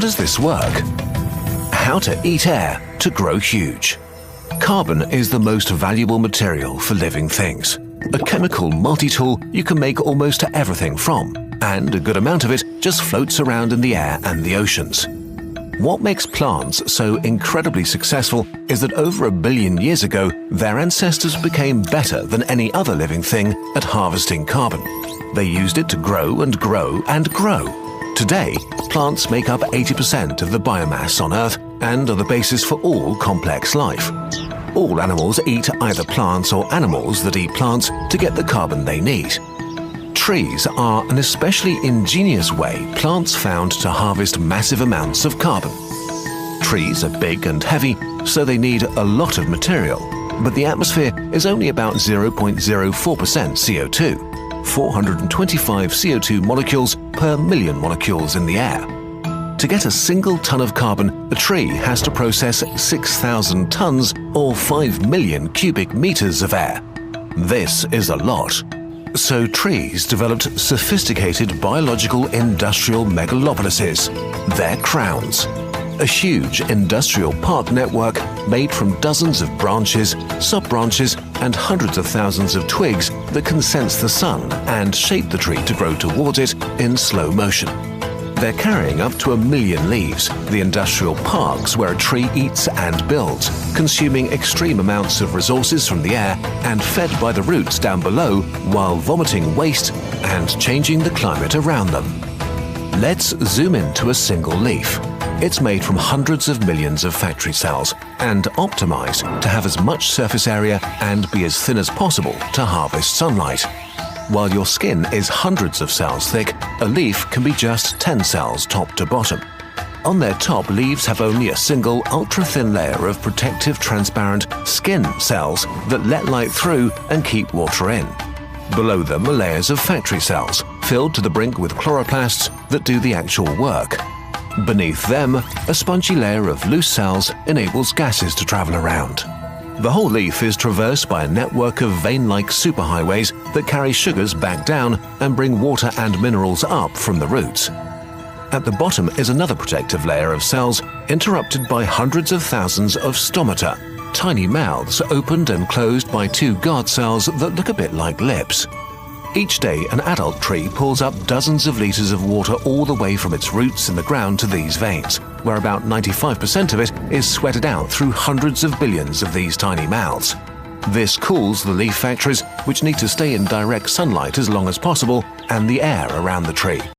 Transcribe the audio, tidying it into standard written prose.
does this work? How to eat air to grow huge. Carbon is the most valuable material for living things. A chemical multi-tool you can make almost everything from, and a good amount of it just floats around in the air and the oceans. What makes plants so incredibly successful is that over 1 billion years ago, their ancestors became better than any other living thing at harvesting carbon. They used it to grow and grow and grow. Today, plants make up 80% of the biomass on Earth and are the basis for all complex life. All animals eat either plants or animals that eat plants to get the carbon they need. Trees are an especially ingenious way plants found to harvest massive amounts of carbon. Trees are big and heavy, so they need a lot of material, but the atmosphere is only about 0.04% CO2, 425 CO2 molecules per million molecules in the air. To get a single ton of carbon, a tree has to process 6,000 tons or 5 million cubic meters of air. This is a lot. So trees developed sophisticated biological industrial megalopolises, their crowns. A huge industrial park network made from dozens of branches, sub-branches, and hundreds of thousands of twigs that can sense the sun and shape the tree to grow towards it in slow motion. They're carrying up to 1 million leaves, the industrial parks where a tree eats and builds, consuming extreme amounts of resources from the air and fed by the roots down below while vomiting waste and changing the climate around them. Let's zoom into a single leaf. It's made from hundreds of millions of factory cells and optimized to have as much surface area and be as thin as possible to harvest sunlight. While your skin is hundreds of cells thick, a leaf can be just 10 cells top to bottom. On their top, leaves have only a single ultra-thin layer of protective transparent skin cells that let light through and keep water in. Below them are layers of factory cells, filled to the brink with chloroplasts that do the actual work. Beneath them, a spongy layer of loose cells enables gases to travel around. The whole leaf is traversed by a network of vein-like superhighways that carry sugars back down and bring water and minerals up from the roots. At the bottom is another protective layer of cells interrupted by hundreds of thousands of stomata, tiny mouths opened and closed by 2 guard cells that look a bit like lips. Each day, an adult tree pulls up dozens of liters of water all the way from its roots in the ground to these veins, where about 95% of it is sweated out through hundreds of billions of these tiny mouths. This cools the leaf factories, which need to stay in direct sunlight as long as possible, and the air around the tree.